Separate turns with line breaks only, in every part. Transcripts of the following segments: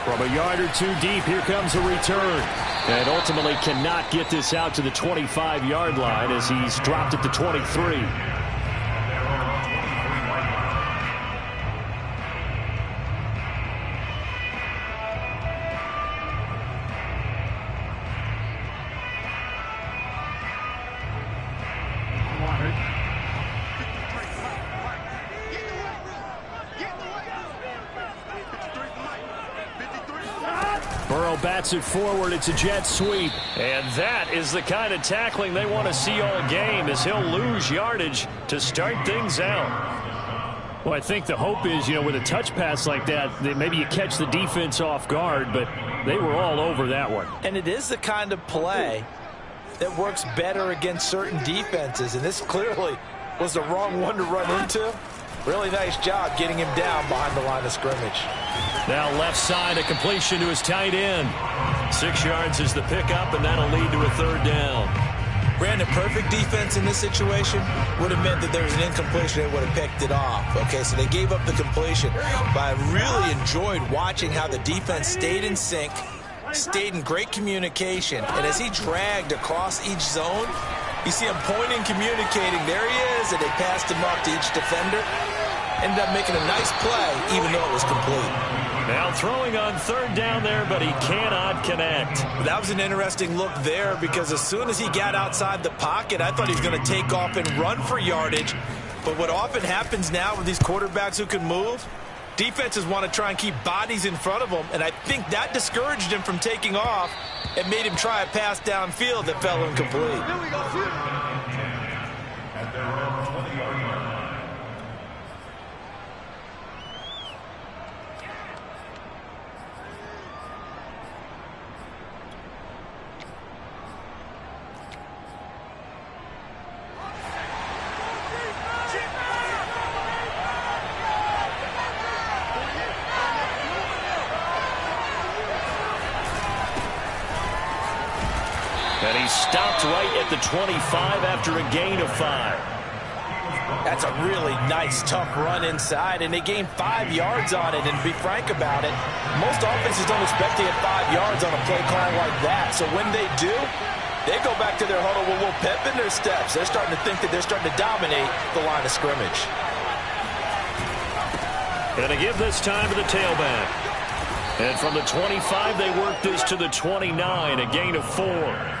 From a yard or two deep, here comes a return. And ultimately cannot get this out to the 25-yard line as he's dropped at the 23. Bats it forward. It's a jet sweep. And that is the kind of tackling they want to see all game, as he'll lose yardage to start things out. Well, I think the hope is, with a touch pass like that maybe you catch the defense off guard, but they were all over that one.
And it is the kind of play that works better against certain defenses, and this clearly was the wrong one to run into. Really nice job getting him down behind the line of scrimmage.
Now left side, a completion to his tight end. 6 yards is the pickup, and that'll lead to a third down.
Brandon, perfect defense in this situation would have meant that there was an incompletion. They would have picked it off. Okay, so they gave up the completion. But I really enjoyed watching how the defense stayed in sync, stayed in great communication, and as he dragged across each zone, you see him pointing, communicating. There he is, and they passed him up to each defender. Ended up making a nice play, even though it was complete.
Now throwing on third down there, but he cannot connect.
That was an interesting look there, because as soon as he got outside the pocket, I thought he was going to take off and run for yardage. But what often happens now with these quarterbacks who can move, defenses want to try and keep bodies in front of them, and I think that discouraged him from taking off and made him try a pass downfield that fell incomplete.
And he stopped right at the 25 after a gain of 5.
That's a really nice, tough run inside, and they gained 5 yards on it. And to be frank about it, most offenses don't expect to get 5 yards on a play call like that. So when they do, they go back to their huddle with a little pep in their steps. They're starting to think that they're starting to dominate the line of scrimmage.
And to give this time to the tailback. And from the 25, they work this to the 29, a gain of 4.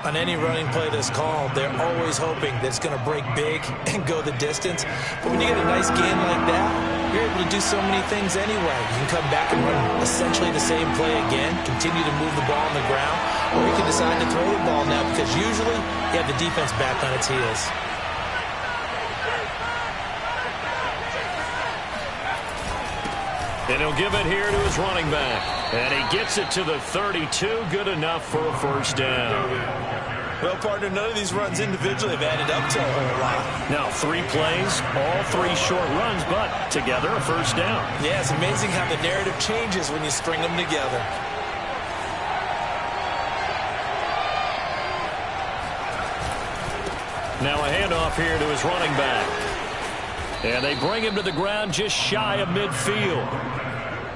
On any running play that's called, they're always hoping that it's going to break big and go the distance. But when you get a nice gain like that, you're able to do so many things anyway. You can come back and run essentially the same play again, continue to move the ball on the ground, or you can decide to throw the ball now, because usually you have the defense back on its heels.
And he'll give it here to his running back. And he gets it to the 32. Good enough for a first down.
Well, partner, none of these runs individually have added up to a whole lot.
Now 3 plays, all 3 short runs, but together a first down.
Yeah, it's amazing how the narrative changes when you string them together.
Now a handoff here to his running back. And they bring him to the ground just shy of midfield.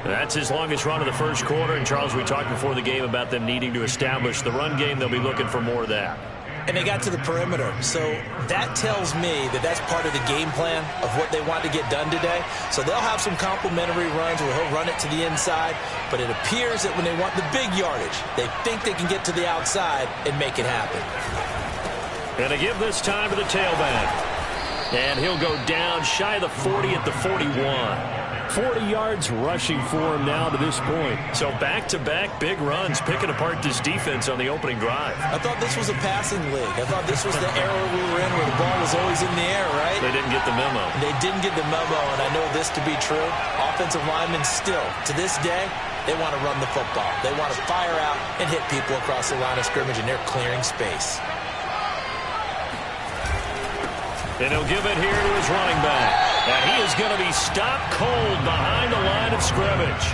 That's his longest run of the first quarter. And, Charles, we talked before the game about them needing to establish the run game. They'll be looking for more of that.
And they got to the perimeter. So that tells me that that's part of the game plan of what they want to get done today. So they'll have some complementary runs where he'll run it to the inside. But it appears that when they want the big yardage, they think they can get to the outside and make it happen.
And to give this time to the tailback. And he'll go down shy of the 40 at the 41. 40 yards rushing for him now to this point. So back-to-back big runs, picking apart this defense on the opening drive.
I thought this was a passing league. I thought this was the era we were in where the ball was always in the air, right?
They didn't get the memo.
They didn't get the memo, and I know this to be true. Offensive linemen still, to this day, they want to run the football. They want to fire out and hit people across the line of scrimmage, and they're clearing space.
And he'll give it here to his running back. And he is going to be stopped cold behind the line of scrimmage.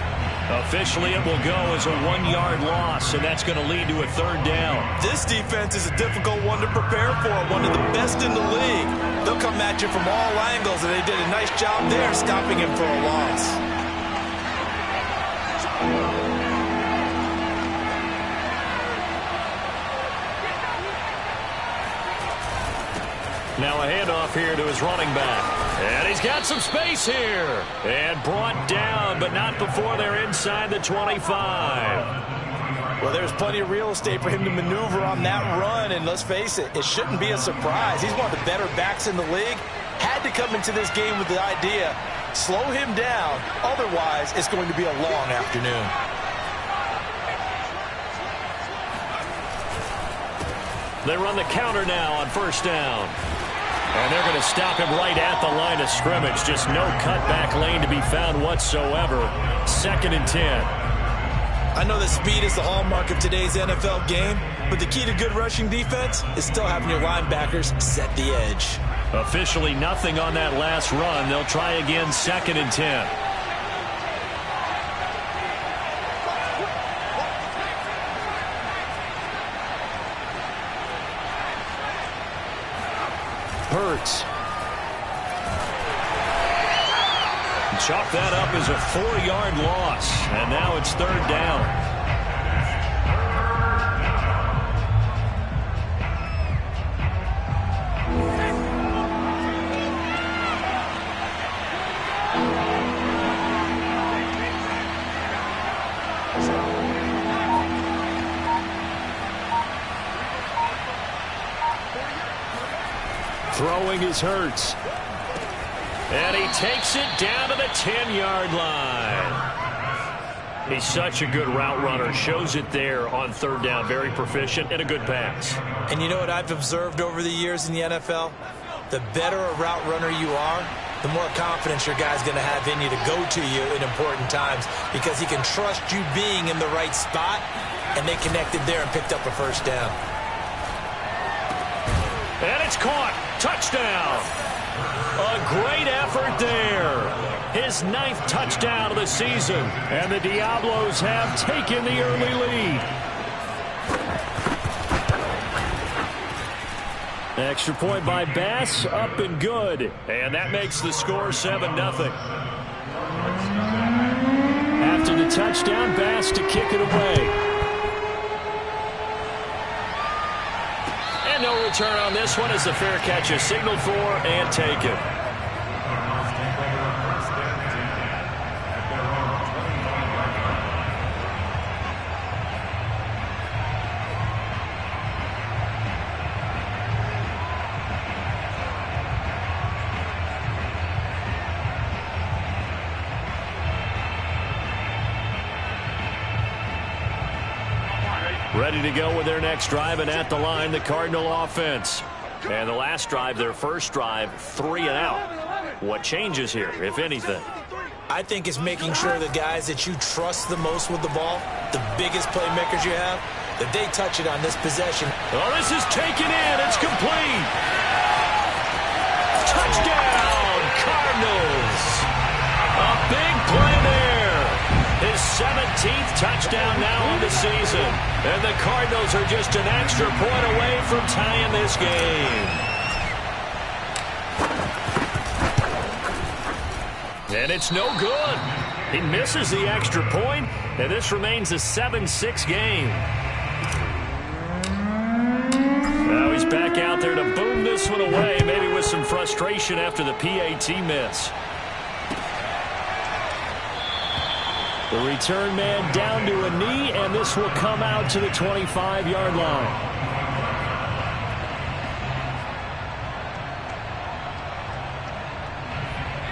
Officially, it will go as a 1-yard loss, and that's going to lead to a third down.
This defense is a difficult one to prepare for, one of the best in the league. They'll come at you from all angles, and they did a nice job there stopping him for a loss.
Now a handoff here to his running back. And he's got some space here. And brought down, but not before they're inside the 25.
Well, there's plenty of real estate for him to maneuver on that run. And let's face it, it shouldn't be a surprise. He's one of the better backs in the league. Had to come into this game with the idea, slow him down. Otherwise, it's going to be a long afternoon.
They run the counter now on first down. And they're going to stop him right at the line of scrimmage. Just no cutback lane to be found whatsoever. 2nd and 10.
I know that speed is the hallmark of today's NFL game, but the key to good rushing defense is still having your linebackers set the edge.
Officially nothing on that last run. They'll try again 2nd and 10. Hurts. Chalk that up as a 4-yard loss. And now it's 3rd down. Throwing is Hurts. And he takes it down to the 10-yard line. He's such a good route runner. Shows it there on 3rd down. Very proficient and a good pass.
And you know what I've observed over the years in the NFL? The better a route runner you are, the more confidence your guy's going to have in you to go to you in important times because he can trust you being in the right spot, and they connected there and picked up a first down.
And it's caught. Touchdown. A great effort there. His 9th touchdown of the season. And the Diablos have taken the early lead. Extra point by Bass, up and good. And that makes the score 7-0. After the touchdown, Bass to kick it away. And no return on this one as the fair catch is signaled for and taken. Ready to go with their next drive, and at the line, the Cardinal offense. And the last drive, their first drive, 3 and out. What changes here, if anything?
I think it's making sure the guys that you trust the most with the ball, the biggest playmakers you have, that they touch it on this possession.
Oh, this is taken in. It's complete. Touchdown, Cardinals. A big play there. His 17th touchdown now on the season. And the Cardinals are just an extra point away from tying this game. And it's no good. He misses the extra point, and this remains a 7-6 game. Now he's back out there to boom this one away, maybe with some frustration after the PAT miss. The return man down to a knee, and this will come out to the 25-yard line.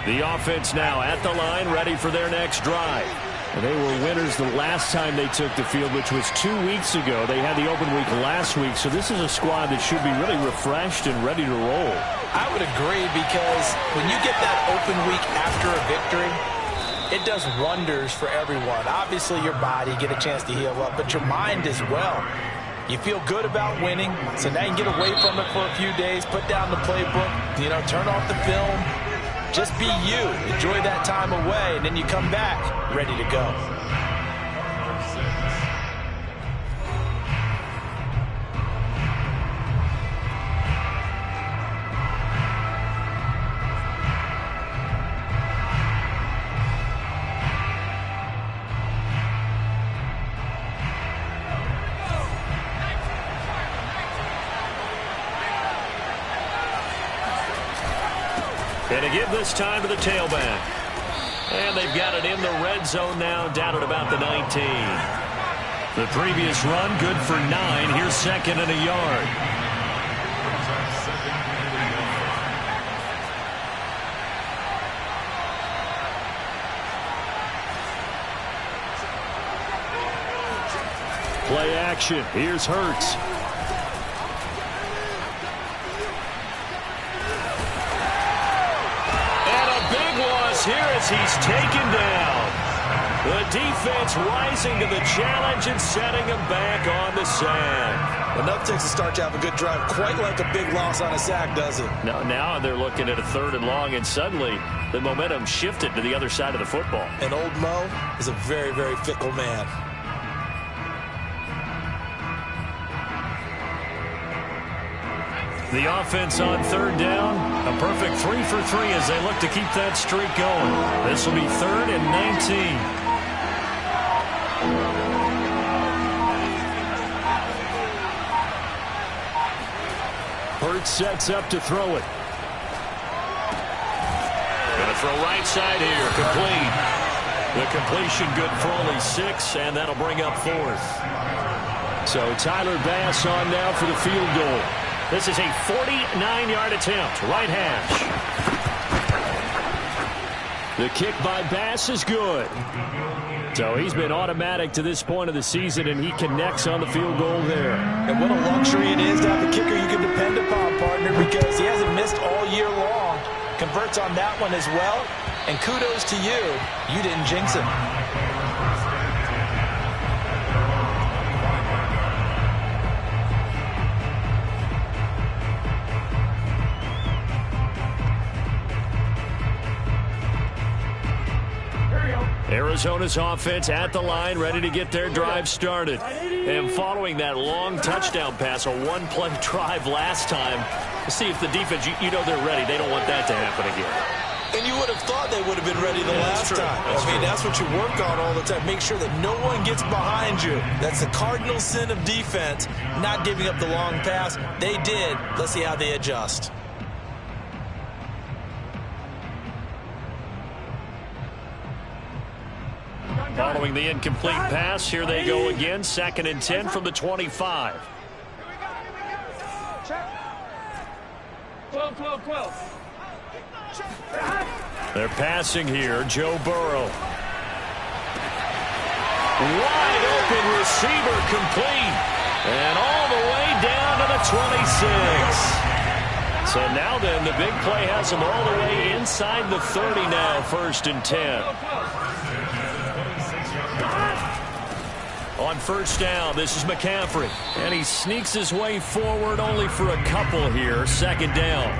The offense now at the line, ready for their next drive. And they were winners the last time they took the field, which was 2 weeks ago. They had the open week last week, so this is a squad that should be really refreshed and ready to roll.
I would agree, because when you get that open week after a victory, it does wonders for everyone. Obviously, your body, get a chance to heal up, but your mind as well. You feel good about winning, so now you can get away from it for a few days, put down the playbook, turn off the film. Just be you. Enjoy that time away, and then you come back ready to go.
And to give this time to the tailback. And they've got it in the red zone now, down at about the 19. The previous run, good for 9. Here's second and a yard. Play action. Here's Hurts. And a big loss here as he's taken down. The defense rising to the challenge and setting him back on the sack.
Enough takes a start to have a good drive. Quite like a big loss on a sack, does it?
Now they're looking at a 3rd and long, and suddenly the momentum shifted to the other side of the football.
And old Mo is a very, very fickle man.
The offense on 3rd down, a perfect 3 for 3 as they look to keep that streak going. This will be 3rd and 19. Hurts sets up to throw it. Going to throw right side here, complete. The completion good for only 6, and that'll bring up 4th. So Tyler Bass on now for the field goal. This is a 49-yard attempt, right hash. The kick by Bass is good. So he's been automatic to this point of the season, and he connects on the field goal there.
And what a luxury it is to have a kicker you can depend upon, partner, because he hasn't missed all year long. Converts on that one as well. And kudos to you. You didn't jinx him.
Arizona's offense at the line, ready to get their drive started. And following that long touchdown pass, a one-play drive last time, see if the defense, you know they're ready. They don't want that to happen again.
And you would have thought they would have been ready the last time. That's what you work on all the time. Make sure that no one gets behind you. That's the cardinal sin of defense, not giving up the long pass. They did. Let's see how they adjust.
Following the incomplete pass, here they go again. 2nd and 10 from the 25.
12.
They're passing here. Joe Burrow. Wide open receiver complete. And all the way down to the 26. So now then, the big play has them all the way inside the 30 now. 1st and 10. On 1st down, this is McCaffrey. And he sneaks his way forward only for a couple here. 2nd down.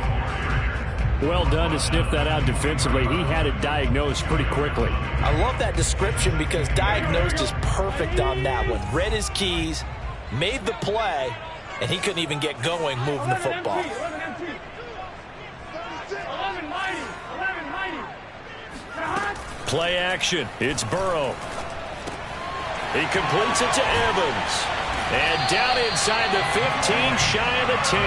Well done to sniff that out defensively. He had it diagnosed pretty quickly.
I love that description because diagnosed is perfect on that one. Read his keys, made the play, and he couldn't even get going moving the football.
Play action. It's Burrow. He completes it to Evans. And down inside the 15, shy of the 10.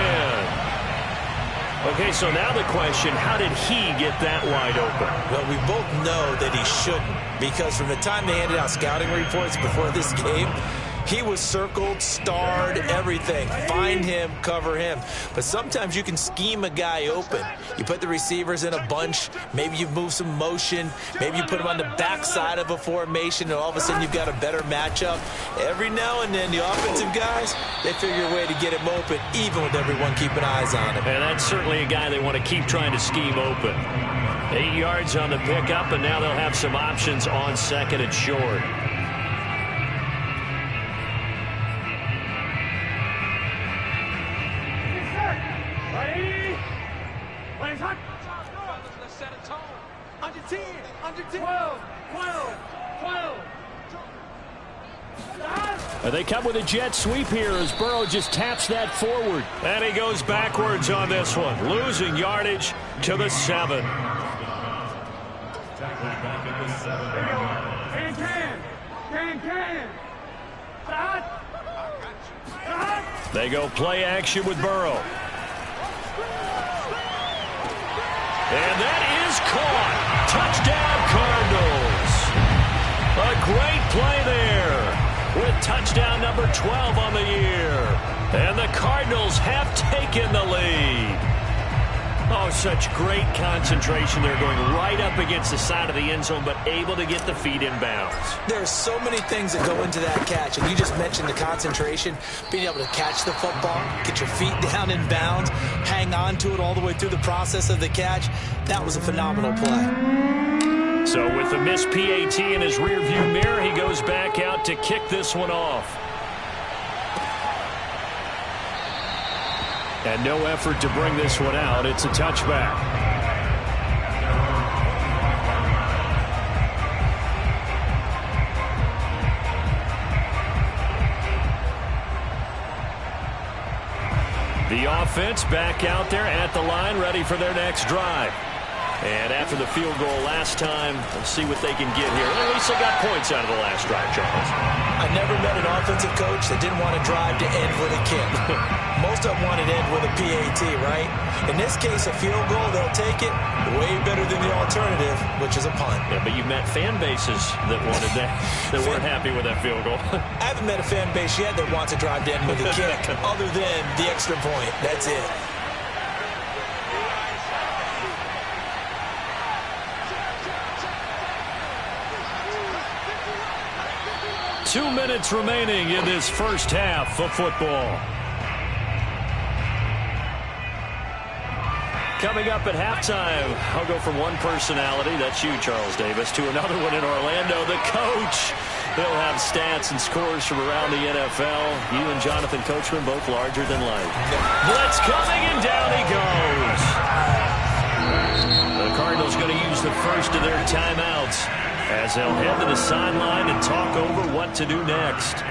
Okay, so now the question, how did he get that wide open?
Well, we both know that he shouldn't, because from the time they handed out scouting reports before this game, he was circled, starred, everything. Find him, cover him. But sometimes you can scheme a guy open. You put the receivers in a bunch. Maybe you move some motion. Maybe you put them on the backside of a formation, and all of a sudden you've got a better matchup. Every now and then, the offensive guys, they figure a way to get him open, even with everyone keeping eyes on him.
And that's certainly a guy they want to keep trying to scheme open. 8 yards on the pickup, and now they'll have some options on 2nd and short.
Under 10, under 10. 12.
And they come with a jet sweep here as Burrow just taps that forward. And he goes backwards on this one, losing yardage to the 7. They go play action with Burrow. And that is caught. Touchdown, Cardinals. A great play there with touchdown number 12 on the year. And the Cardinals have taken the lead. Oh, such great concentration. They're going right up against the side of the end zone, but able to get the feet in bounds.
There are so many things that go into that catch, and you just mentioned the concentration, being able to catch the football, get your feet down in bounds, hang on to it all the way through the process of the catch. That was a phenomenal play.
So with the missed PAT in his rearview mirror, he goes back out to kick this one off. And no effort to bring this one out. It's a touchback. The offense back out there at the line, ready for their next drive. And after the field goal last time, we'll see what they can get here. At least they got points out of the last drive, Charles.
I never met an offensive coach that didn't want to drive to end with a kick. Most of them wanted to end with a PAT, right? In this case, a field goal, they'll take it way better than the alternative, which is a punt.
Yeah, but you met fan bases that wanted that, that weren't happy with that field goal.
I haven't met a fan base yet that wants to drive to end with a kick, other than the extra point. That's it.
Two minutes remaining in this first half of football. Coming up at halftime, I'll go from one personality, that's you, Charles Davis, to another one in Orlando, the coach. He'll have stats and scores from around the NFL. You and Jonathan Coachman, both larger than life. Blitz coming, and down he goes. The Cardinals going to use the first of their timeouts as they'll head to the sideline and talk over what to do next.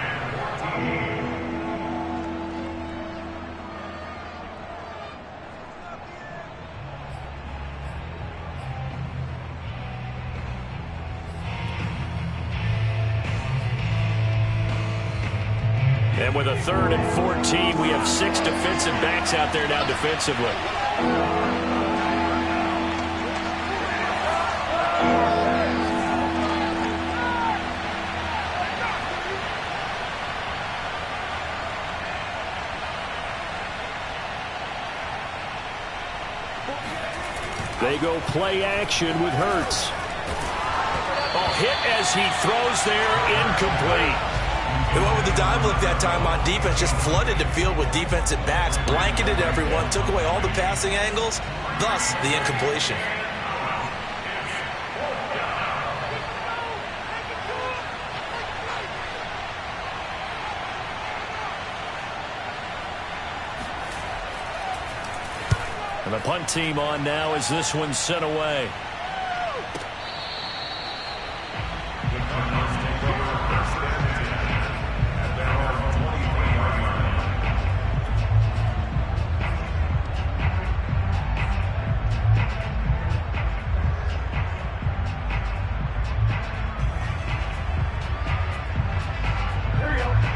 And with a 3rd and 14, we have 6 defensive backs out there now defensively. They go play action with Hurts. Oh, hit as he throws there, incomplete.
They went with the dive look that time on defense, just flooded the field with defensive backs, blanketed everyone, took away all the passing angles, thus the incompletion.
And the punt team on now as this one's sent away.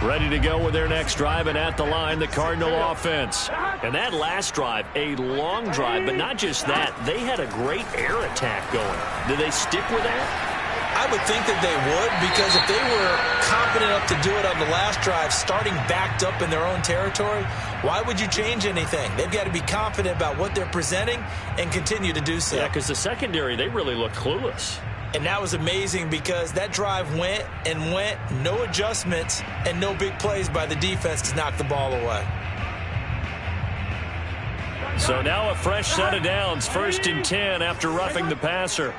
Ready to go with their next drive, and at the line, the Cardinal offense. And that last drive, a long drive, but not just that. They had a great air attack going. Do they stick with that?
I would think that they would, because if they were confident enough to do it on the last drive, starting backed up in their own territory, why would you change anything? They've got to be confident about what they're presenting and continue to do so.
Yeah, because the secondary, they really looked clueless.
And that was amazing because that drive went and went, no adjustments, and no big plays by the defense to knock the ball away.
So now a fresh set of downs, 1st and 10 after roughing the passer.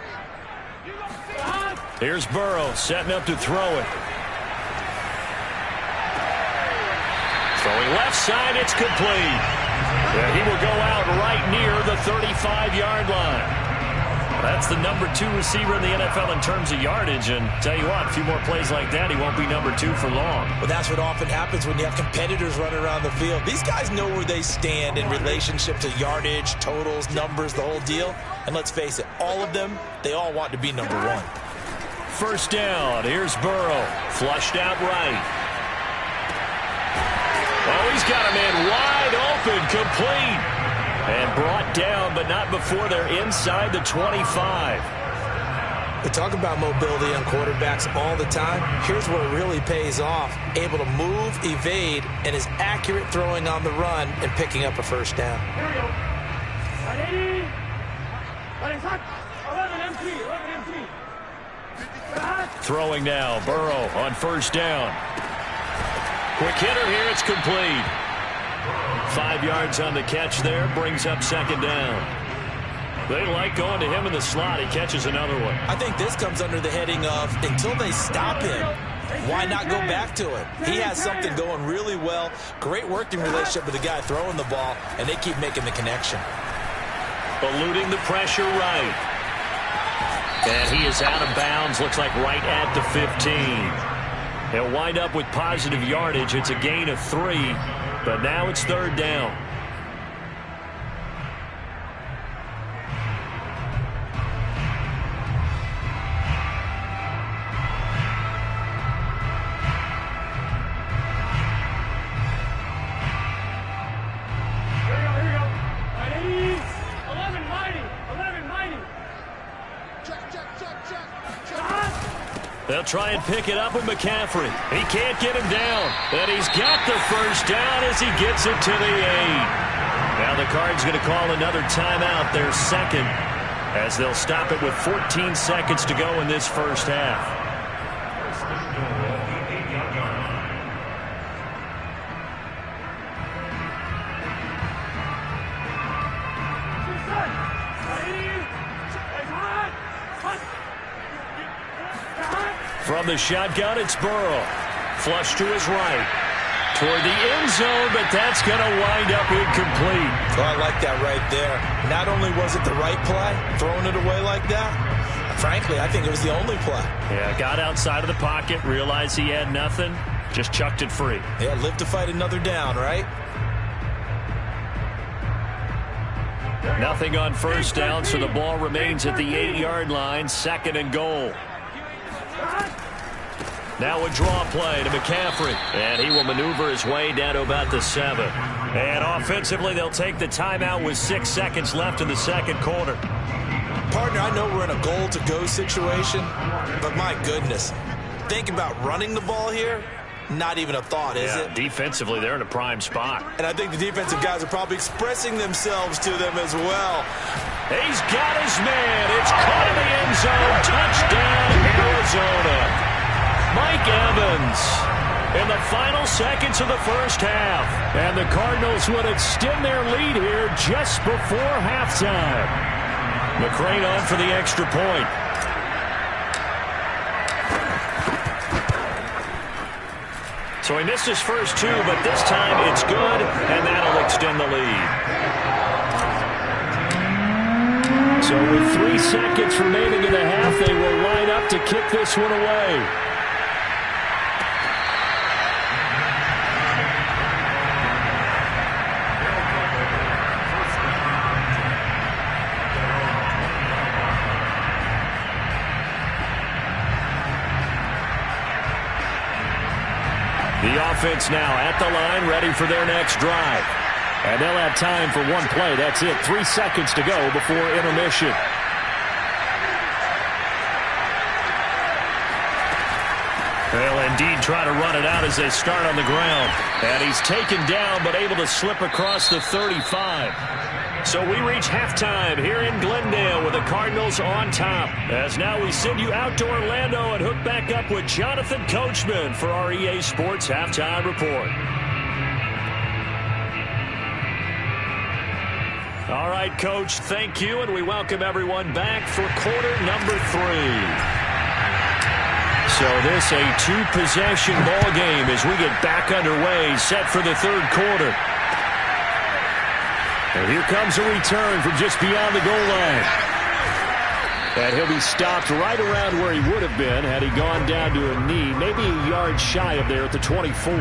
Here's Burrow setting up to throw it. Throwing left side, it's complete. Yeah, he will go out right near the 35-yard line. That's the number 2 receiver in the NFL in terms of yardage. And tell you what, a few more plays like that, he won't be number 2 for long.
Well, that's what often happens when you have competitors running around the field. These guys know where they stand in relationship to yardage, totals, numbers, the whole deal. And let's face it, all of them, they all want to be number 1.
First down, here's Burrow, flushed out right. Oh, he's got a man wide open, complete. And brought down, but not before they're inside the 25.
We talk about mobility on quarterbacks all the time. Here's where it really pays off. Able to move, evade, and is accurate throwing on the run and picking up a first down.
Here we go. 180. 11 empty. 11 empty.
Throwing now, Burrow on first down. Quick hitter here, it's complete. 5 yards on the catch there, brings up second down. They like going to him in the slot. He catches another one.
I think this comes under the heading of until they stop him, why not go back to it? He has something going really well. Great working relationship with the guy throwing the ball, and they keep making the connection.
Eluding the pressure right. And he is out of bounds, looks like right at the 15. He'll wind up with positive yardage. It's a gain of 3, but now it's third down. They'll try and pick it up with McCaffrey. He can't get him down. And he's got the first down as he gets it to the 8. Now the Cards going to call another timeout, their second, as they'll stop it with 14 seconds to go in this first half. From the shotgun, it's Burrow. Flush to his right. Toward the end zone, but that's going to wind up incomplete.
Oh, I like that right there. Not only was it the right play, throwing it away like that, frankly, I think it was the only play.
Yeah, got outside of the pocket, realized he had nothing, just chucked it free.
Yeah, live to fight another down, right?
Nothing on first down, so the ball remains at the 8-yard line, second and goal. Now a draw play to McCaffrey, and he will maneuver his way down to about the 7. And offensively, they'll take the timeout with 6 seconds left in the second quarter.
Partner, I know we're in a goal-to-go situation, but my goodness, think about running the ball here. Not even a thought, is it?
Defensively, they're in a prime spot.
And I think the defensive guys are probably expressing themselves to them as well.
He's got his man. It's caught in the end zone. Touchdown, Arizona. Mike Evans in the final seconds of the first half. And the Cardinals would extend their lead here just before halftime. McCrane on for the extra point. So he missed his first 2, but this time it's good, and that'll extend the lead. So with 3 seconds remaining in the half, they will line up to kick this one away. The offense now at the line, ready for their next drive. And they'll have time for one play. That's it. 3 seconds to go before intermission. They'll indeed try to run it out as they start on the ground. And he's taken down, but able to slip across the 35. So we reach halftime here in Glendale with the Cardinals on top. As now we send you out to Orlando and hook back up with Jonathan Coachman for our EA Sports Halftime Report. All right, Coach, thank you, and we welcome everyone back for quarter number 3. So this a 2-possession ball game as we get back underway, set for the third quarter. And here comes a return from just beyond the goal line. And he'll be stopped right around where he would have been had he gone down to a knee, maybe a yard shy of there at the 24.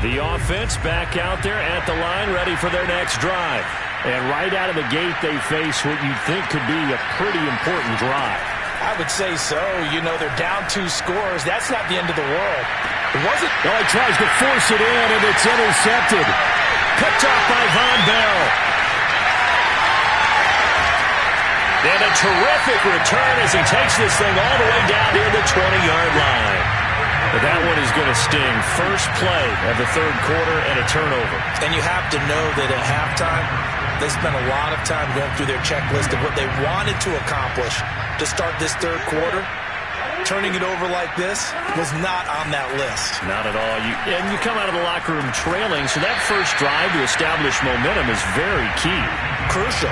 The offense back out there at the line, ready for their next drive. And right out of the gate, they face what you'd think could be a pretty important drive.
I would say so. You know, they're down 2 scores. That's not the end of the world. It wasn't.
Oh, he tries to force it in, and it's intercepted. Picked off by Von Bell. And a terrific return as he takes this thing all the way down near the 20-yard line. But that one is going to sting. First play of the third quarter and a turnover.
And you have to know that at halftime, they spent a lot of time going through their checklist of what they wanted to accomplish to start this third quarter. Turning it over like this was not on that list.
Not at all. You come out of the locker room trailing, so that first drive to establish momentum is very key.
Crucial.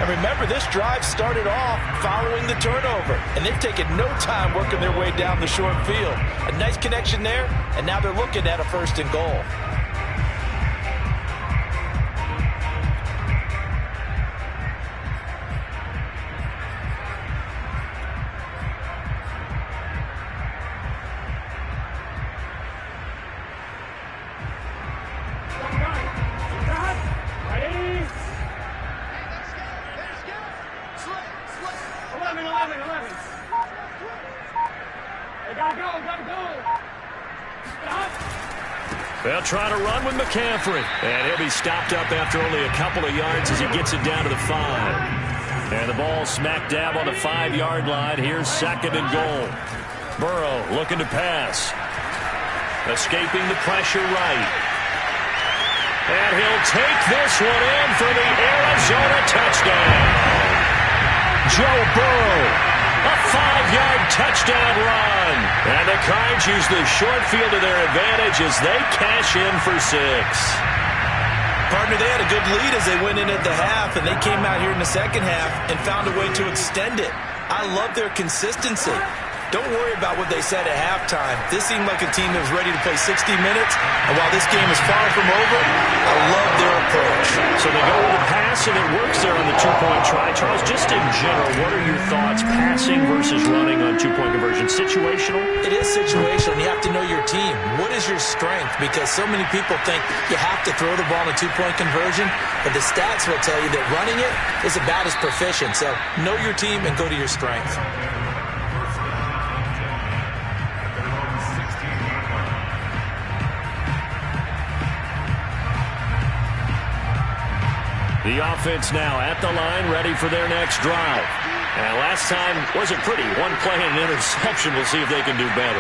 And remember, this drive started off following the turnover, and they've taken no time working their way down the short field. A nice connection there, and now they're looking at a first and goal.
They'll try to run with McCaffrey. And he'll be stopped up after only a couple of yards as he gets it down to the 5. And the ball smack dab on the 5-yard line. Here's second and goal. Burrow looking to pass. Escaping the pressure right. And he'll take this one in for the Arizona touchdown. Joe Burrow. A 5-yard touchdown run. And the Cards use the short field to their advantage as they cash in for 6.
Partner, they had a good lead as they went in at the half, and they came out here in the second half and found a way to extend it. I love their consistency. Don't worry about what they said at halftime. This seemed like a team that was ready to play 60 minutes, and while this game is far from over, I love their approach.
So they go with a pass, and it works there on the two-point try. Charles, just in general, what are your thoughts, passing versus running on two-point conversion? Situational?
It is situational, and you have to know your team. What is your strength? Because so many people think you have to throw the ball in a two-point conversion, but the stats will tell you that running it is about as proficient. So know your team and go to your strength.
The offense now at the line, ready for their next drive. And last time wasn't pretty. One play and an interception. We'll see if they can do better.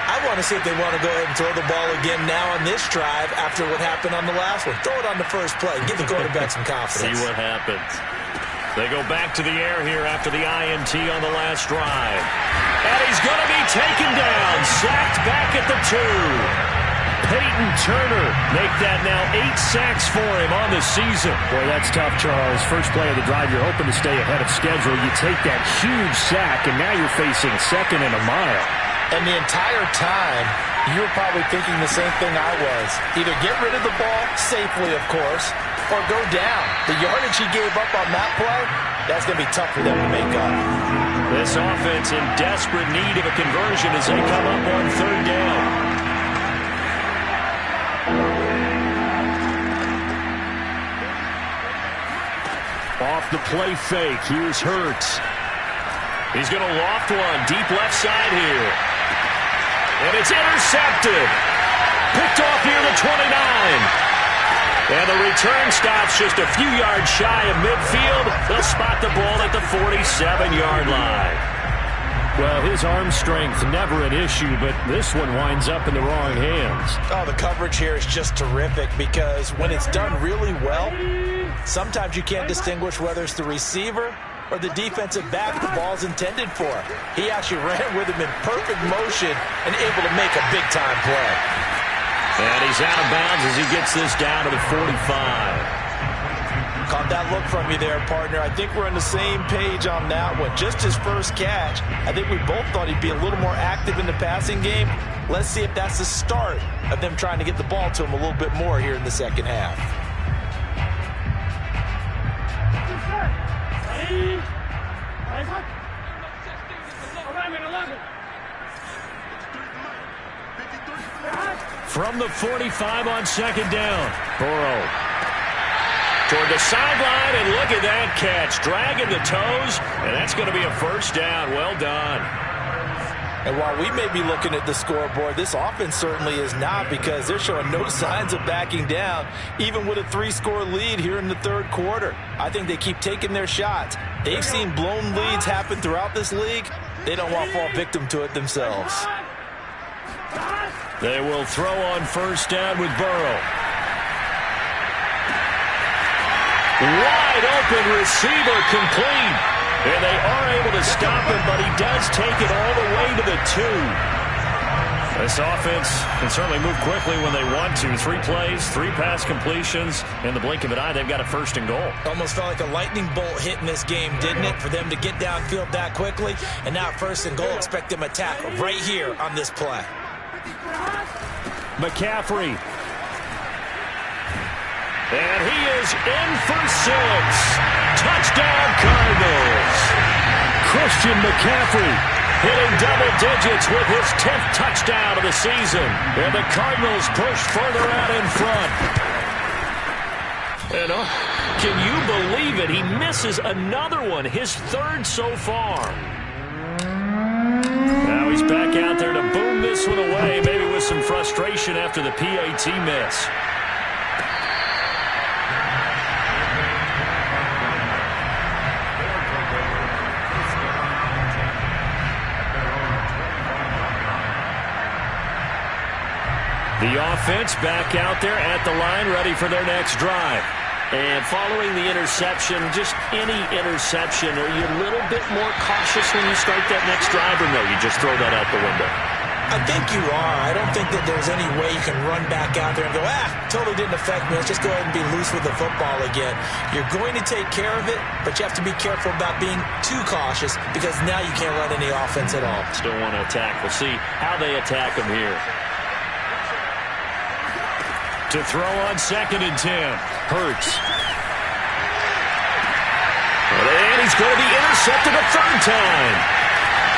I want to see if they want to go ahead and throw the ball again now on this drive after what happened on the last one. Throw it on the first play. Give the quarterback some confidence.
See what happens. They go back to the air here after the INT on the last drive. And he's going to be taken down. Sacked back at the 2. Peyton Turner make that now 8 sacks for him on the season. Boy, that's tough, Charles. First play of the drive, you're hoping to stay ahead of schedule. You take that huge sack, and now you're facing second and a mile.
And the entire time, you were probably thinking the same thing I was. Either get rid of the ball, safely, of course, or go down. The yardage he gave up on that play, that's going to be tough for them to make up.
This offense in desperate need of a conversion as they come up on third down. Off the play fake, here's Hurts. He's going to loft one, deep left side here. And it's intercepted. Picked off near the 29. And the return stops just a few yards shy of midfield. They'll spot the ball at the 47-yard line. Well, his arm strength, never an issue, but this one winds up in the wrong hands.
Oh, the coverage here is just terrific because when it's done really well, sometimes you can't distinguish whether it's the receiver or the defensive back the ball's intended for. He actually ran with him in perfect motion and able to make a big-time play.
And he's out of bounds as he gets this down to the 45.
Caught that look from you there, partner. I think we're on the same page on that one. Just his first catch. I think we both thought he'd be a little more active in the passing game. Let's see if that's the start of them trying to get the ball to him a little bit more here in the second half.
From the 45 on second down, Burrow toward the sideline, and look at that catch. Dragging the toes, and that's going to be a first down. Well done.
And while we may be looking at the scoreboard, this offense certainly is not, because they're showing no signs of backing down, even with a 3-score lead here in the third quarter. I think they keep taking their shots. They've seen blown leads happen throughout this league. They don't want to fall victim to it themselves.
They will throw on first down with Burrow. Wide open receiver, complete. And they are able to stop him, but he does take it all the way to the 2. This offense can certainly move quickly when they want to. 3 plays, 3 pass completions. In the blink of an eye, they've got a first and goal.
Almost felt like a lightning bolt hit in this game, didn't it? For them to get downfield that quickly. And now first and goal, expect them to attack right here on this play.
McCaffrey. And he is in for 6. Touchdown, Cardinals. Christian McCaffrey hitting double digits with his 10th touchdown of the season. And the Cardinals push further out in front. And can you believe it? He misses another one, his 3rd so far. Now he's back out there to boom this one away, maybe with some frustration after the PAT miss. The offense back out there at the line, ready for their next drive. And following the interception, just any interception, are you a little bit more cautious when you start that next drive, or no, you just throw that out the window?
I think you are. I don't think that there's any way you can run back out there and go, totally didn't affect me. Let's just go ahead and be loose with the football again. You're going to take care of it, but you have to be careful about being too cautious, because now you can't run any offense at all.
Still want to attack. We'll see how they attack them here. To throw on 2nd and 10. Hurts. And he's going to be intercepted a 3rd time.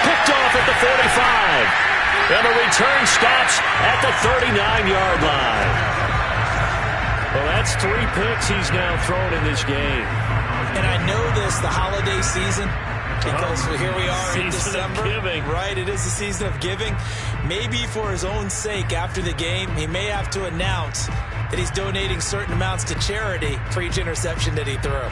Picked off at the 45. And the return stops at the 39-yard line. Well, that's 3 picks he's now thrown in this game.
And I know this, the holiday season, because here we are in December. Right, it is the season of giving. Maybe for his own sake, after the game, he may have to announce that he's donating certain amounts to charity for each interception that he threw.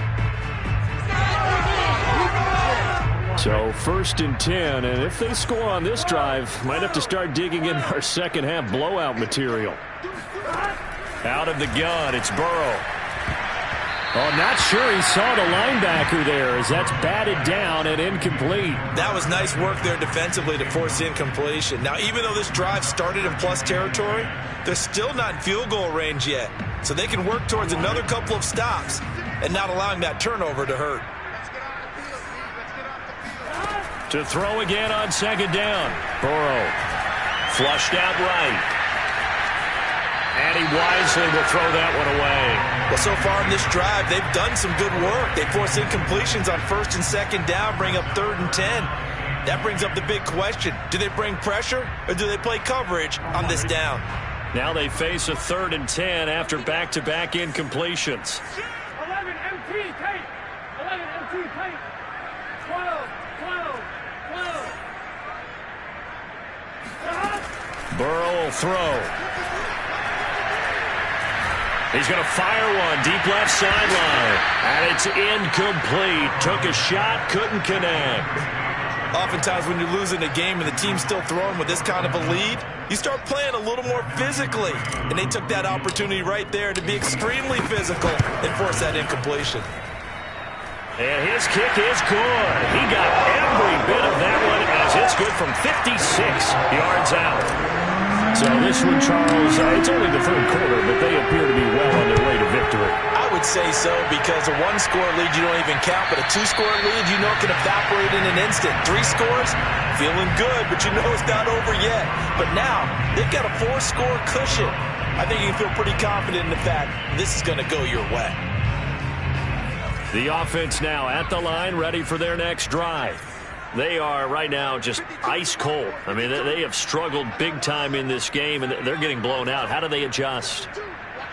So 1st and 10, and if they score on this drive, might have to start digging in our second half blowout material. Out of the gun, it's Burrow. Oh, not sure he saw the linebacker there, as that's batted down and incomplete.
That was nice work there defensively to force incompletion. Now, even though this drive started in plus territory, they're still not in field goal range yet. So they can work towards another couple of stops and not allowing that turnover to hurt.
To throw again on 2nd down. Burrow flushed out right. And he wisely will throw that one away.
Well, so far in this drive, they've done some good work. They force incompletions on 1st and 2nd down, bring up 3rd and 10. That brings up the big question. Do they bring pressure, or do they play coverage on this down?
Now they face a 3rd and 10 after back-to-back incompletions.
11 MT tape. 11 MT tape. 12, 12, 12.
Burrow will throw. He's going to fire one deep left sideline. And it's incomplete. Took a shot, couldn't connect.
Oftentimes when you're losing a game and the team's still throwing with this kind of a lead, you start playing a little more physically. And they took that opportunity right there to be extremely physical and force that incompletion.
And his kick is good. He got every bit of that one as it's good from 56 yards out. So this one, Charles, it's only the 3rd quarter, but they appear to be well on their way to victory.
I would say so, because a 1-score lead you don't even count, but a 2-score lead you know can evaporate in an instant. 3 scores, feeling good, but you know it's not over yet. But now, they've got a 4-score cushion. I think you can feel pretty confident in the fact this is going to go your way.
The offense now at the line, ready for their next drive. They are right now just ice cold. I mean, they have struggled big time in this game, and they're getting blown out. How do they adjust?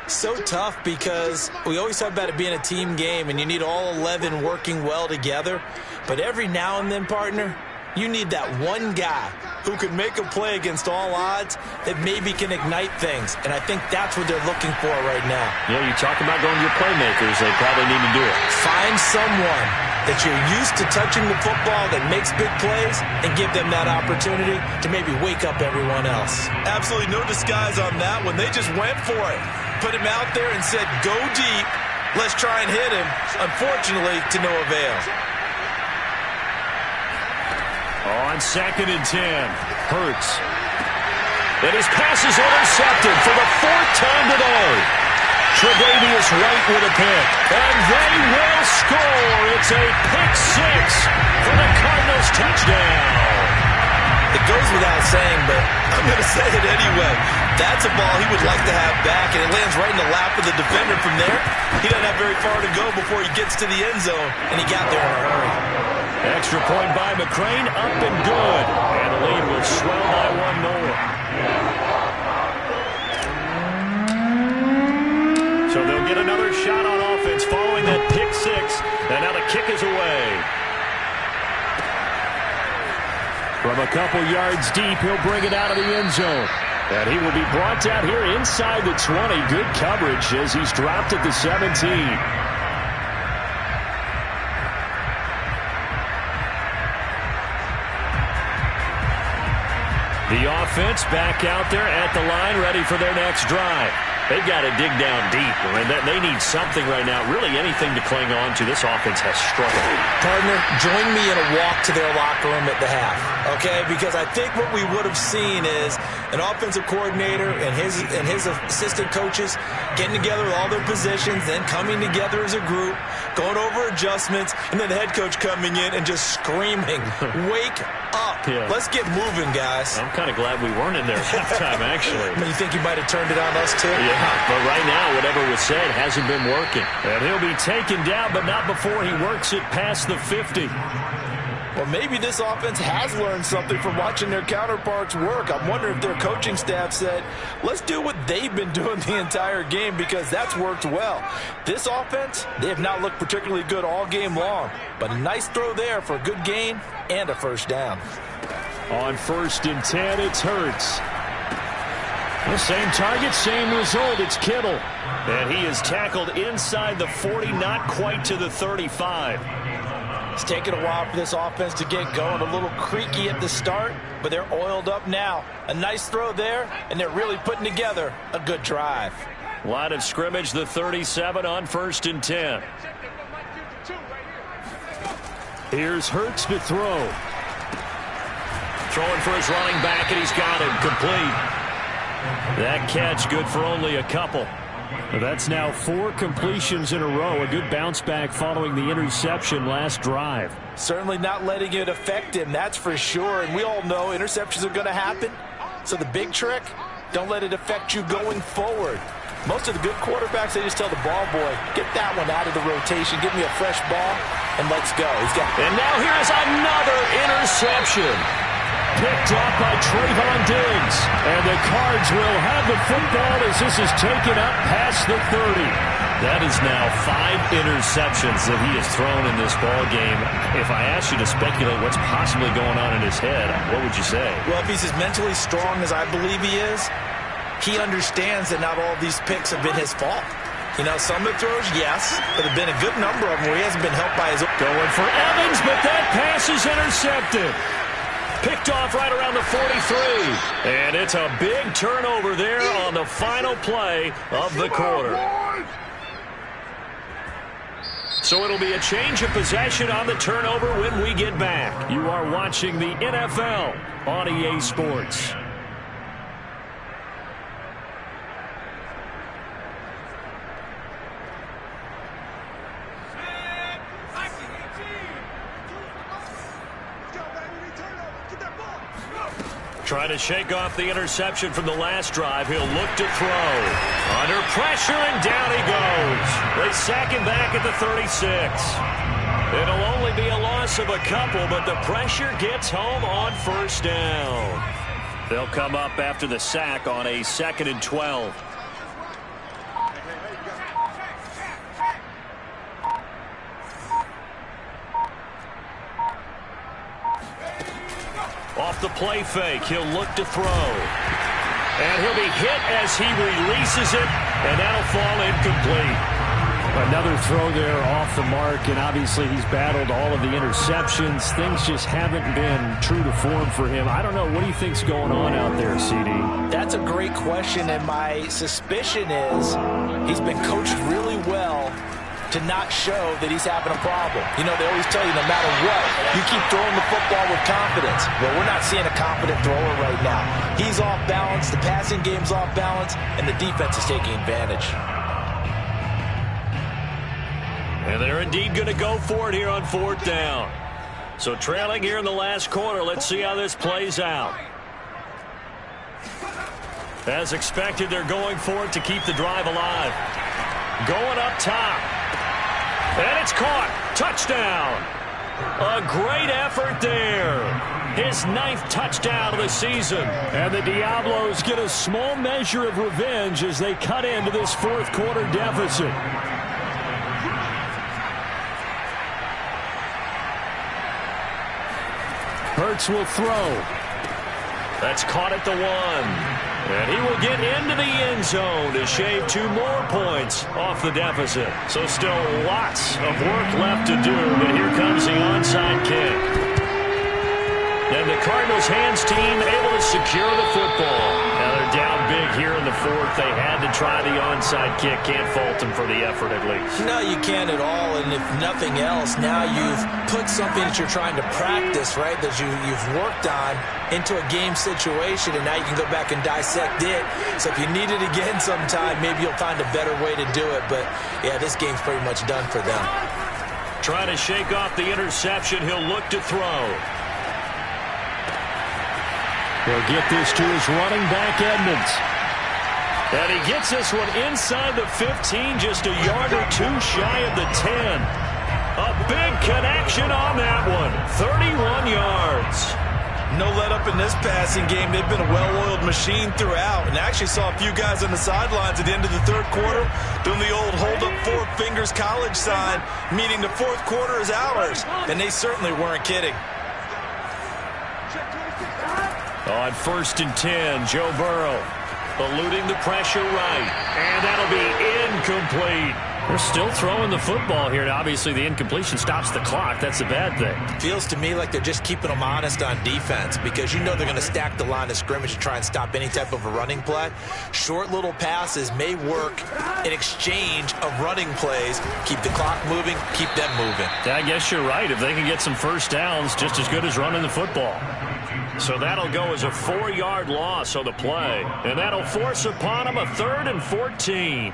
So tough, because we always talk about it being a team game, and you need all 11 working well together. But every now and then, partner, you need that one guy who can make a play against all odds that maybe can ignite things. And I think that's what they're looking for right now.
Yeah, you talk about going to your playmakers. They probably need to do it.
Find someone that you're used to touching the football that makes big plays and give them that opportunity to maybe wake up everyone else.
Absolutely no disguise on that one. They just went for it. Put him out there and said, go deep. Let's try and hit him. Unfortunately, to no avail.
On 2nd and 10, Hurts. And his pass is intercepted for the 4th time today. Tre'Davious White with a pick. And they will score. It's a pick 6 for the Cardinals touchdown.
It goes without saying, but I'm going to say it anyway. That's a ball he would like to have back, and it lands right in the lap of the defender from there. He doesn't have very far to go before he gets to the end zone, and he got there in a hurry.
Extra point by McCrane, up and good. And the lead will swell by one more. So they'll get another shot on offense following that pick 6. And now the kick is away. From a couple yards deep, he'll bring it out of the end zone. And he will be brought down here inside the 20. Good coverage as he's dropped at the 17. The offense back out there at the line, ready for their next drive. They've got to dig down deep, and they need something right now, really anything to cling on to. This offense has struggled.
Partner, join me in a walk to their locker room at the half, okay? Because I think what we would have seen is an offensive coordinator and his assistant coaches getting together with all their positions, then coming together as a group, going over adjustments, and then the head coach coming in and just screaming, wake up.
Yeah.
Let's get moving, guys.
I'm kind of glad we weren't in there at halftime, actually.
You think you might have turned it on us, too?
Yeah, but right now, whatever was said hasn't been working. And he'll be taken down, but not before he works it past the 50.
Well, maybe this offense has learned something from watching their counterparts work. I'm wondering if their coaching staff said, let's do what they've been doing the entire game, because that's worked well. This offense, they have not looked particularly good all game long, but a nice throw there for a good gain and a first down.
On 1st and 10, it's Hurts. The same target, same result. It's Kittle. And he is tackled inside the 40, not quite to the 35.
It's taken a while for this offense to get going. A little creaky at the start, but they're oiled up now. A nice throw there, and they're really putting together a good drive.
Line of scrimmage, the 37 on 1st and 10. Here's Hurts to throw. Throwing for his running back, and he's got him complete. That catch good for only a couple. That's now 4 completions in a row. A good bounce back following the interception last drive.
Certainly not letting it affect him, that's for sure. And we all know interceptions are going to happen. So the big trick, don't let it affect you going forward. Most of the good quarterbacks, they just tell the ball boy, get that one out of the rotation, give me a fresh ball, and let's go.
And now here's another interception. Picked off by Trayvon Diggs. And the Cards will have the football as this is taken up past the 30. That is now 5 interceptions that he has thrown in this ball game. If I asked you to speculate what's possibly going on in his head, what would you say?
Well, if he's as mentally strong as I believe he is, he understands that not all of these picks have been his fault. You know, some of the throws, yes, but there have been a good number of them where he hasn't been helped by his own.
Going for Evans, but that pass is intercepted. Picked off right around the 43. And it's a big turnover there on the final play of the quarter. So it'll be a change of possession on the turnover when we get back. You are watching the NFL on EA Sports. Trying to shake off the interception from the last drive. He'll look to throw. Under pressure, and down he goes. They sack him back at the 36. It'll only be a loss of a couple, but the pressure gets home on first down. They'll come up after the sack on a 2nd and 12. Off the play fake, he'll look to throw. And he'll be hit as he releases it, and that'll fall incomplete.
Another throw there off the mark, and obviously he's battled all of the interceptions. Things just haven't been true to form for him. I don't know. What do you think's going on out there, CD?
That's a great question, and my suspicion is he's been coached really well to not show that he's having a problem. You know, they always tell you no matter what, you keep throwing the football with confidence. Well, we're not seeing a confident thrower right now. He's off balance, the passing game's off balance, and the defense is taking advantage.
And they're indeed going to go for it here on 4th down. So trailing here in the last quarter, let's see how this plays out. As expected, they're going for it to keep the drive alive. Going up top. And it's caught. Touchdown. A great effort there. His 9th touchdown of the season.
And the Diablos get a small measure of revenge as they cut into this 4th quarter deficit. Hurts will throw.
That's caught at the 1. And he will get into the end zone to shave 2 more points off the deficit. So still lots of work left to do, but here comes the onside kick. And the Cardinals hands team able to secure the football. Now they're down big here in the 4th. They had to try the onside kick. Can't fault them for the effort at least.
No, you can't at all. And if nothing else, now you've put something that you're trying to practice, right, that you've worked on into a game situation, and now you can go back and dissect it. So if you need it again sometime, maybe you'll find a better way to do it. But, yeah, this game's pretty much done for them.
Trying to shake off the interception. He'll look to throw.
He'll get this to his running back, Edmonds.
And he gets this one inside the 15, just a yard or 2 shy of the 10. A big connection on that one. 31 yards.
No let up in this passing game. They've been a well-oiled machine throughout. And I actually saw a few guys on the sidelines at the end of the 3rd quarter doing the old hold up 4 fingers college sign, meaning the 4th quarter is ours. And they certainly weren't kidding.
On 1st and 10, Joe Burrow eluding the pressure right. And that'll be incomplete. They're still throwing the football here. Obviously, the incompletion stops the clock. That's a bad thing.
Feels to me like they're just keeping them honest on defense, because you know they're going to stack the line of scrimmage to try and stop any type of a running play. Short little passes may work in exchange of running plays. Keep the clock moving, keep them moving.
I guess you're right. If they can get some first downs, just as good as running the football. So that'll go as a 4-yard loss on the play. And that'll force upon them a 3rd and 14.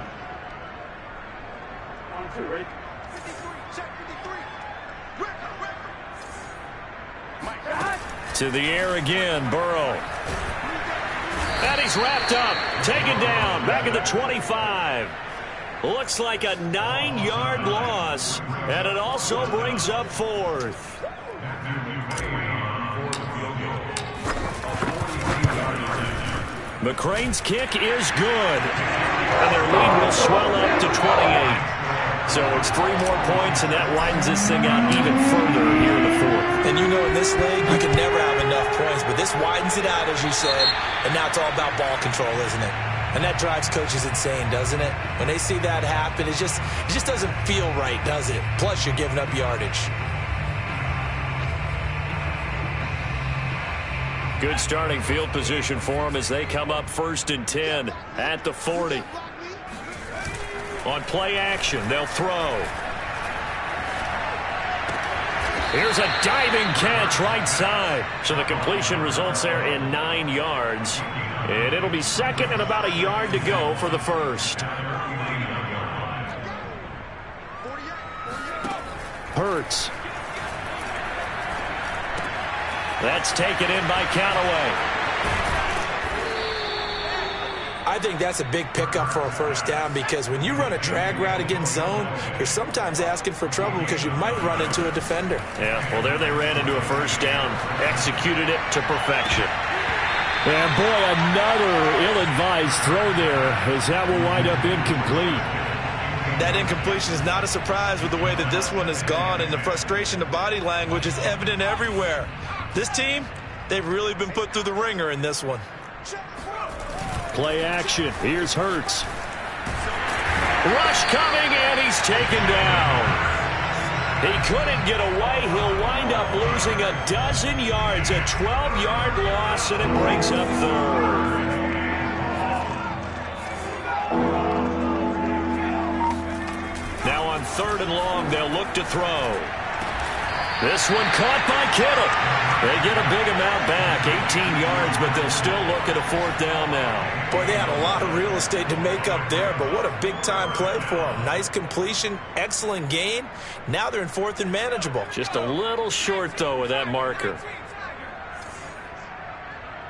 To the air again, Burrow. And he's wrapped up, taken down, back at the 25. Looks like a 9-yard loss, and it also brings up 4th. McCrane's kick is good, and their lead will swell up to 28. So it's 3 more points, and that widens this thing out even further here in the 4th.
And you know, in this league, you can never have enough points, but this widens it out, as you said, and now it's all about ball control, isn't it? And that drives coaches insane, doesn't it? When they see that happen, it just doesn't feel right, does it? Plus, you're giving up yardage.
Good starting field position for them as they come up 1st and 10 at the 40. On play action, they'll throw. Here's a diving catch right side. So the completion results there in 9 yards. And it'll be 2nd and about a yard to go for the 1st.
Hurts.
That's taken in by Callaway.
I think that's a big pickup for a 1st down, because when you run a drag route against zone, you're sometimes asking for trouble because you might run into a defender.
Yeah, well, there they ran into a 1st down, executed it to perfection.
And boy, another ill-advised throw there, as that will wind up incomplete.
That incompletion is not a surprise with the way that this one has gone, and the frustration, the body language is evident everywhere. This team, they've really been put through the ringer in this one.
Play action. Here's Hurts. Rush coming, and he's taken down. He couldn't get away. He'll wind up losing a dozen yards, a 12-yard loss, and it brings up third. Now on 3rd and long, they'll look to throw. This one caught by Kittle. They get a big amount back, 18 yards, but they'll still look at a 4th down now.
Boy, they had a lot of real estate to make up there, but what a big-time play for them. Nice completion, excellent gain. Now they're in 4th and manageable.
Just a little short, though, with that marker.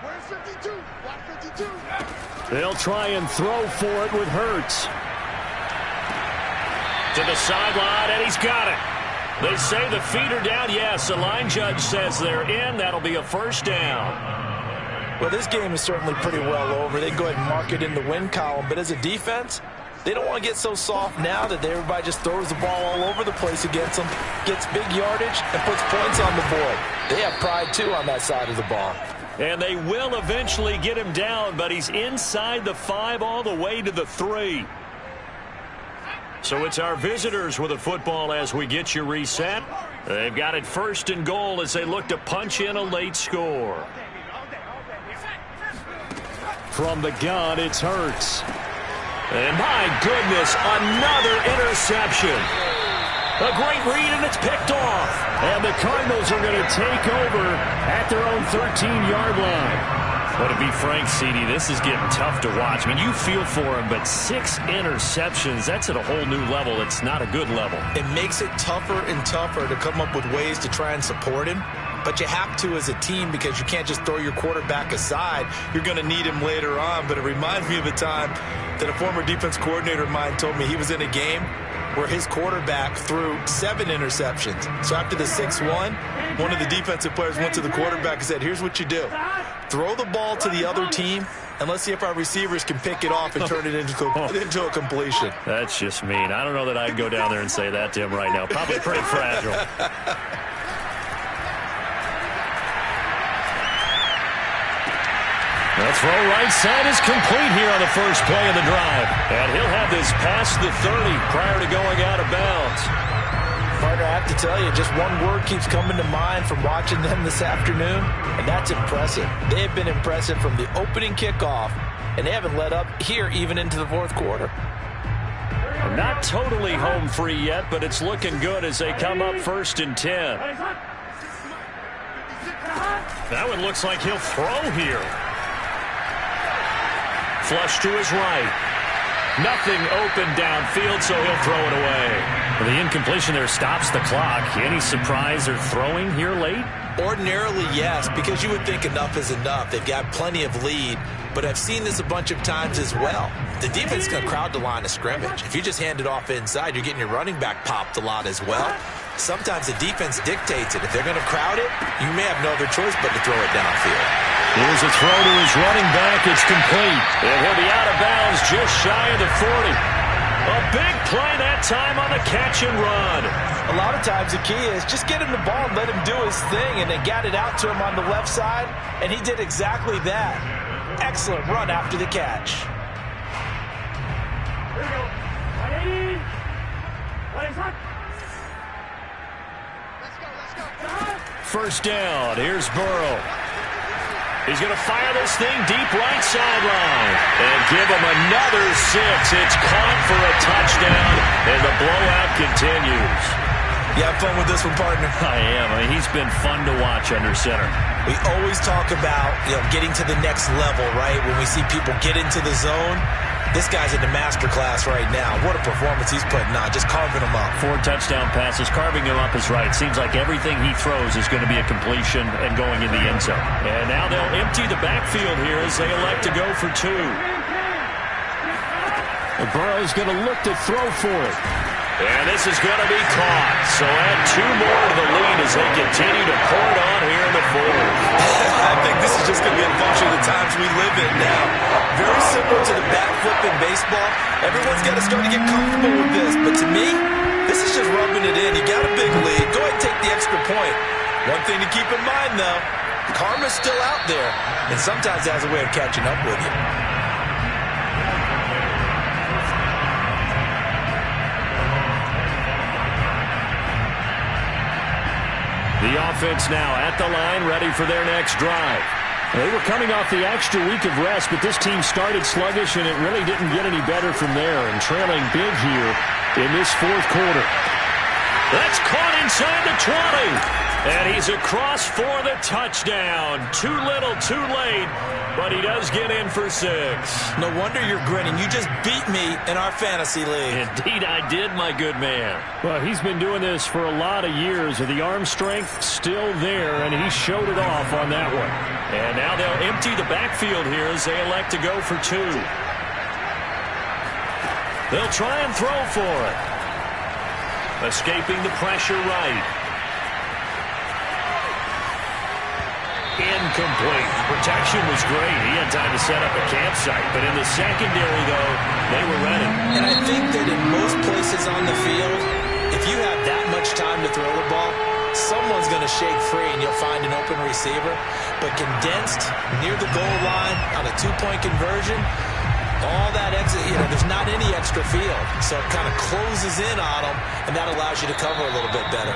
Where's 52? Watch 52.
They'll try and throw for it with Hurts. To the sideline, and he's got it. They say the feet are down. Yes, the line judge says they're in. That'll be a 1st down.
Well, this game is certainly pretty well over. They can go ahead and mark it in the win column. But as a defense, they don't want to get so soft now that everybody just throws the ball all over the place against them, gets big yardage, and puts points on the board. They have pride, too, on that side of the ball.
And they will eventually get him down, but he's inside the 5 all the way to the 3. So it's our visitors with the football as we get you reset. They've got it 1st and goal as they look to punch in a late score. From the gun, it's Hurts. And my goodness, another interception. A great read, and it's picked off. And the Cardinals are going to take over at their own 13-yard line. But to be frank, CD, this is getting tough to watch. I mean, you feel for him, but 6 interceptions, that's at a whole new level. It's not a good level.
It makes it tougher and tougher to come up with ways to try and support him. But you have to as a team because you can't just throw your quarterback aside.
You're going to need him later on, but it reminds me of a time that a former defense coordinator of mine told me he was in a game where his quarterback threw 7 interceptions. So after the 6-1, one of the defensive players went to the quarterback and said, here's what you do. Throw the ball to the other team, and let's see if our receivers can pick it off and turn it into a completion.
That's just mean. I don't know that I'd go down there and say that to him right now. Probably pretty fragile. The throw right side is complete here on the first play of the drive. And he'll have this past the 30 prior to going out of bounds.
Partner, I have to tell you, just one word keeps coming to mind from watching them this afternoon, and that's impressive. They have been impressive from the opening kickoff, and they haven't let up here even into the 4th quarter.
Not totally home free yet, but it's looking good as they come up 1st and 10. That one looks like he'll throw here. Flush to his right. Nothing open downfield, so he'll throw it away. The incompletion there stops the clock. Any surprise they're throwing here late?
Ordinarily, yes, because you would think enough is enough. They've got plenty of lead, but I've seen this a bunch of times as well. The defense can crowd the line of scrimmage. If you just hand it off inside, you're getting your running back popped a lot as well. Sometimes the defense dictates it. If they're going to crowd it, you may have no other choice but to throw it downfield.
Here's a throw to his running back. It's complete. And he'll be out of bounds just shy of the 40. A big play that time on the catch and run.
A lot of times the key is just get him the ball and let him do his thing, and they got it out to him on the left side, and he did exactly that. Excellent run after the catch.
Here we go. 180. 180. Let's go.
First down. Here's Burrow. He's going to fire this thing deep right sideline. And give him another 6. It's caught for a touchdown, and the blowout continues.
You have fun with this one, partner?
I am. I mean, he's been fun to watch under center.
We always talk about, getting to the next level, right? When we see people get into the zone, this guy's in the master class right now. What a performance he's putting on, just carving them up.
4 touchdown passes. Carving him up is right. Seems like everything he throws is going to be a completion and going in the end zone. And now they'll empty the backfield here as they elect to go for 2. Burrow's going to look to throw for it. And this is going to be caught. So add 2 more to the lead as they continue to pour it on here in the 4th.
I think this is just going to be a function of the times we live in now.
Very similar to the bat flip in baseball. Everyone's got to start to get comfortable with this. But to me, this is just rubbing it in. You got a big lead. Go ahead and take the extra point. One thing to keep in mind, though, Karma's still out there, and sometimes it has a way of catching up with you.
The offense now at the line, ready for their next drive. They were coming off the extra week of rest, but this team started sluggish, and it really didn't get any better from there, and trailing big here in this fourth quarter. That's caught inside the 20. And he's across for the touchdown. Too little, too late, but he does get in for 6.
No wonder you're grinning. You just beat me in our fantasy league.
Indeed I did, my good man. Well, he's been doing this for a lot of years, and the arm strength still there, and he showed it off on that one. And now they'll empty the backfield here as they elect to go for 2. They'll try and throw for it. Escaping the pressure right. Incomplete. Protection was great. He had time to set up a campsite, but in the secondary, though, they were ready.
And I think that in most places on the field, if you have that much time to throw the ball, someone's going to shake free and you'll find an open receiver. But condensed near the goal line on a 2-point conversion, all that exit, there's not any extra field. So it kind of closes in on them, and that allows you to cover a little bit better.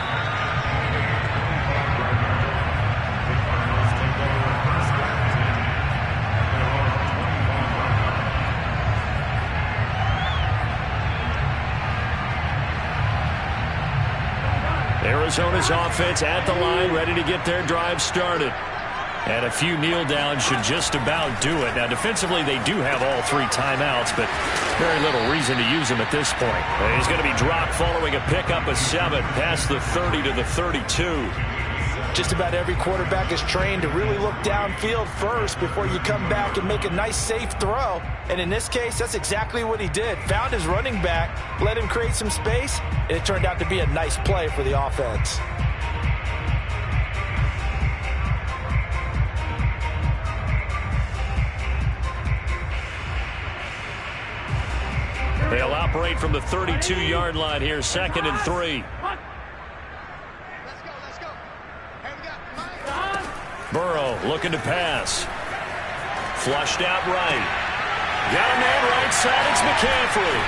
Arizona's offense at the line, ready to get their drive started. And a few kneel downs should just about do it. Now, defensively, they do have all 3 timeouts, but very little reason to use them at this point. And he's going to be dropped following a pickup of 7 past the 30 to the 32.
Just about every quarterback is trained to really look downfield first before you come back and make a nice, safe throw. And in this case, that's exactly what he did. Found his running back, let him create some space, and it turned out to be a nice play for the offense.
They'll operate from the 32-yard line here, 2nd and 3. Burrow looking to pass. Flushed out right. Got a man right side. It's McCaffrey.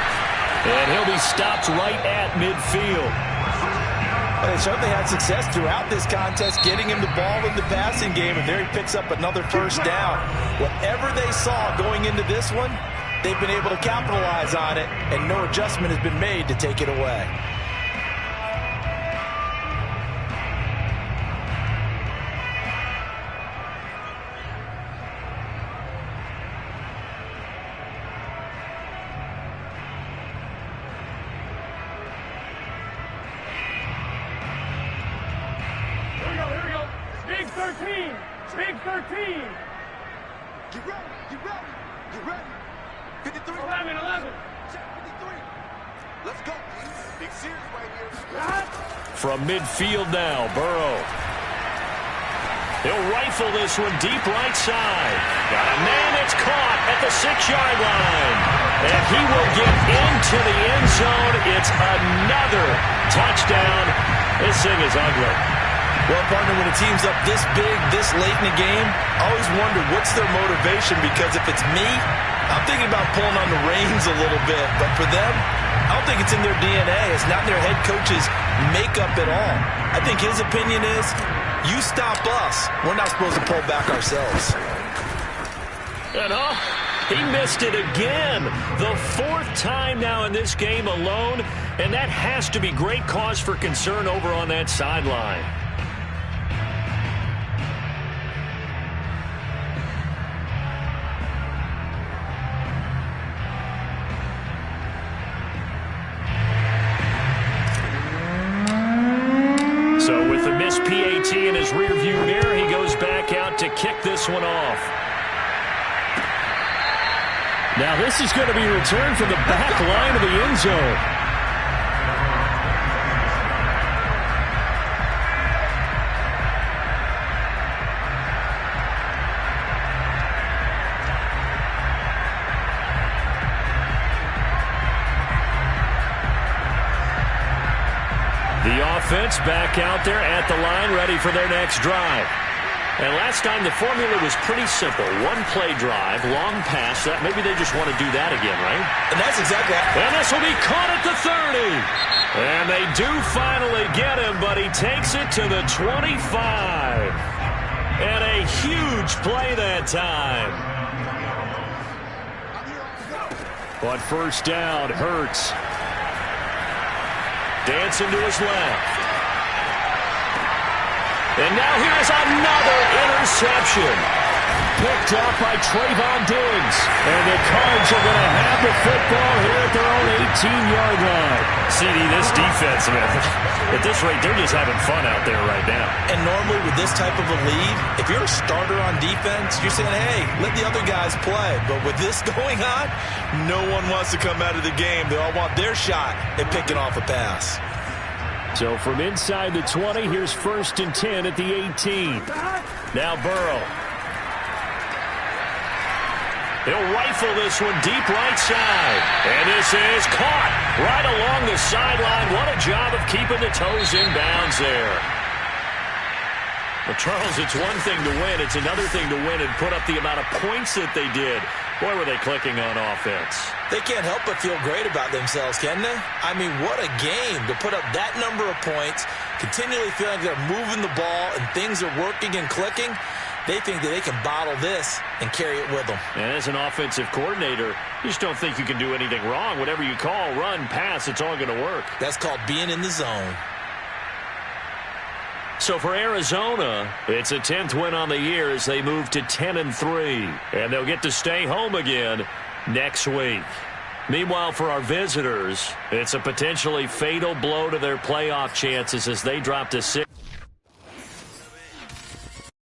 And he'll be stopped right at midfield.
Well, they certainly had success throughout this contest, getting him the ball in the passing game, and there he picks up another first down. Whatever they saw going into this one, they've been able to capitalize on it, and no adjustment has been made to take it away.
Big 13. Big 13.
Get ready. Get ready. Get ready. 53.
11.
Check 53. Let's go. Big series right here.
From midfield now, Burrow. He'll rifle this one deep right side. Got a man that's caught at the 6-yard line. And he will get into the end zone. It's another touchdown. This thing is ugly.
Well, partner, when a team's up this big, this late in the game, I always wonder what's their motivation, because if it's me, I'm thinking about pulling on the reins a little bit. But for them, I don't think it's in their DNA. It's not in their head coach's makeup at all. I think his opinion is, you stop us, we're not supposed to pull back ourselves.
And he missed it again. The 4th time now in this game alone, and that has to be great cause for concern over on that sideline. So with the missed PAT in his rearview mirror, he goes back out to kick this one off. Now this is going to be returned from the back line of the end zone. The offense back out there at the line, ready for their next drive. And last time the formula was pretty simple. One play drive, long pass. Maybe they just want to do that again, right?
And that's exactly right.
And this will be caught at the 30. And they do finally get him, but he takes it to the 25. And a huge play that time.
But first down, Hurts.
Dancing to his left. And now here's another interception. Picked up by Trayvon Diggs. And the Cards are going to have the football here at their own 18-yard line. CD, this defense, man, at this rate, they're just having fun out there right now.
And normally with this type of a lead, if you're a starter on defense, you're saying, hey, let the other guys play. But with this going on,
no one wants to come out of the game. They all want their shot at picking off a pass.
So from inside the 20, here's 1st and 10 at the 18.
Now Burrow. He'll rifle this one deep right side. And this is caught right along the sideline. What a job of keeping the toes in bounds there. Well, Charles, it's one thing to win. It's another thing to win and put up the amount of points that they did. Boy, were they clicking on offense.
they can't help but feel great about themselves, can they? I mean, what a game to put up that number of points, continually feeling like they're moving the ball and things are working and clicking. They think that they can bottle this and carry it with them.
And as an offensive coordinator, you just don't think you can do anything wrong. Whatever you call, run, pass, it's all going to work.
That's called being in the zone.
So for Arizona, it's a 10th win on the year as they move to 10-3. And they'll get to stay home again next week. Meanwhile, for our visitors, it's a potentially fatal blow to their playoff chances as they drop to 6.